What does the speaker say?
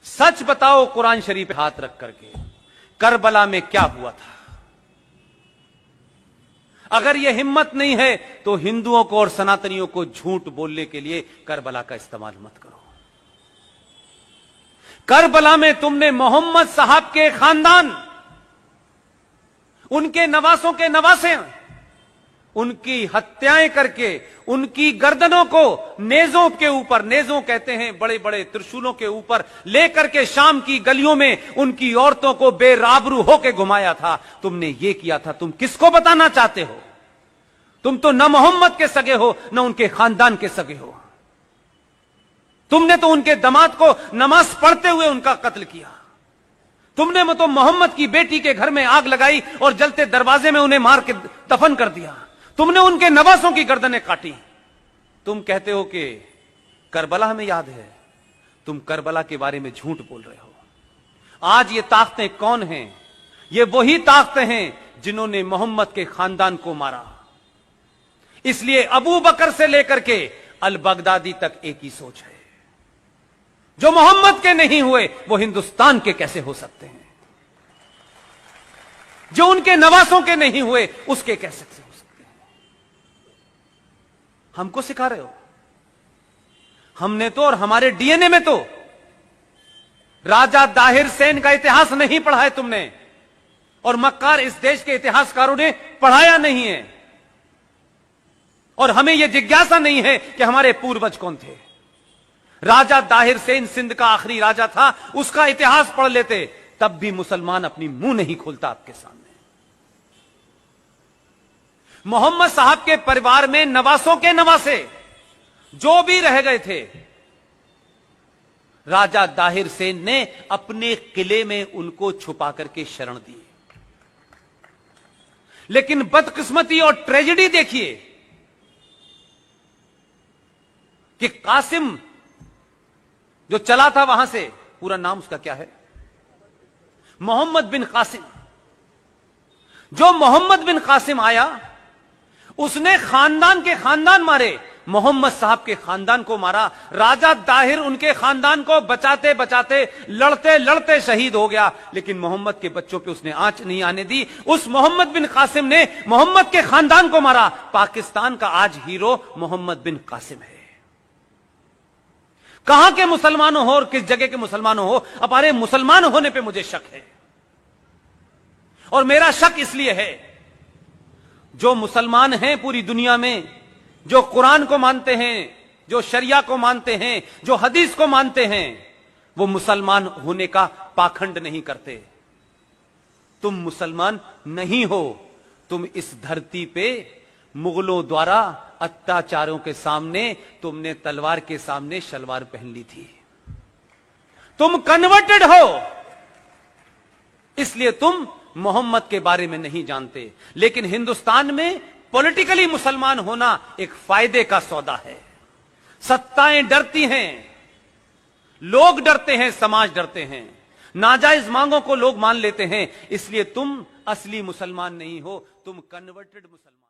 सच बताओ कुरान शरीफ पे हाथ रख करके, करबला में क्या हुआ था? अगर यह हिम्मत नहीं है तो हिंदुओं को और सनातनियों को झूठ बोलने के लिए करबला का इस्तेमाल मत करो। करबला में तुमने मोहम्मद साहब के खानदान, उनके नवासों के नवासे, उनकी हत्याएं करके उनकी गर्दनों को नेजों के ऊपर, नेजों कहते हैं बड़े बड़े त्रिशूलों के ऊपर लेकर के शाम की गलियों में उनकी औरतों को बेराबरू होकर घुमाया था। तुमने ये किया था। तुम किसको बताना चाहते हो? तुम तो न मोहम्मद के सगे हो न उनके खानदान के सगे हो। तुमने तो उनके दामाद को नमाज पढ़ते हुए उनका कत्ल किया। तुमने तो मोहम्मद की बेटी के घर में आग लगाई और जलते दरवाजे में उन्हें मार के दफन कर दिया। तुमने उनके नवासों की गर्दनें काटी। तुम कहते हो कि करबला हमें याद है। तुम करबला के बारे में झूठ बोल रहे हो। आज ये ताकतें कौन हैं? ये वही ताकतें हैं जिन्होंने मोहम्मद के खानदान को मारा। इसलिए अबू बकर से लेकर के अल बगदादी तक एक ही सोच है। जो मोहम्मद के नहीं हुए वो हिंदुस्तान के कैसे हो सकते हैं? जो उनके नवासों के नहीं हुए उसके कैसे हो सकते हैं? हमको सिखा रहे हो? हमने तो और हमारे डीएनए में तो राजा दाहिर सेन का इतिहास नहीं पढ़ा है तुमने, और मक्कार इस देश के इतिहासकारों ने पढ़ाया नहीं है। और हमें यह जिज्ञासा नहीं है कि हमारे पूर्वज कौन थे। राजा दाहिर सेन सिंध का आखिरी राजा था, उसका इतिहास पढ़ लेते तब भी मुसलमान अपनी मुंह नहीं खोलता आपके सामने। मोहम्मद साहब के परिवार में नवासों के नवासे जो भी रह गए थे, राजा दाहिर सेन ने अपने किले में उनको छुपा करके शरण दी। लेकिन बदकिस्मती और ट्रेजेडी देखिए कि कासिम जो चला था वहां से, पूरा नाम उसका क्या है? मोहम्मद बिन कासिम। जो मोहम्मद बिन कासिम आया उसने खानदान के खानदान मारे, मोहम्मद साहब के खानदान को मारा। राजा दाहिर उनके खानदान को बचाते बचाते लड़ते लड़ते शहीद हो गया, लेकिन मोहम्मद के बच्चों पे उसने आंच नहीं आने दी। उस मोहम्मद बिन कासिम ने मोहम्मद के खानदान को मारा। पाकिस्तान का आज हीरो मोहम्मद बिन कासिम है। कहां के मुसलमानों हो और किस जगह के मुसलमानों हो, हमारे मुसलमान होने पे मुझे शक है। और मेरा शक इसलिए है, जो मुसलमान हैं पूरी दुनिया में, जो कुरान को मानते हैं, जो शरिया को मानते हैं, जो हदीस को मानते हैं, वो मुसलमान होने का पाखंड नहीं करते। तुम मुसलमान नहीं हो। तुम इस धरती पे मुगलों द्वारा अत्याचारों के सामने तुमने तलवार के सामने शलवार पहन ली थी। तुम कन्वर्टेड हो, इसलिए तुम मोहम्मद के बारे में नहीं जानते। लेकिन हिंदुस्तान में पॉलिटिकली मुसलमान होना एक फायदे का सौदा है। सत्ताएं डरती हैं, लोग डरते हैं, समाज डरते हैं, नाजायज मांगों को लोग मान लेते हैं। इसलिए तुम असली मुसलमान नहीं हो, तुम कन्वर्टेड मुसलमान।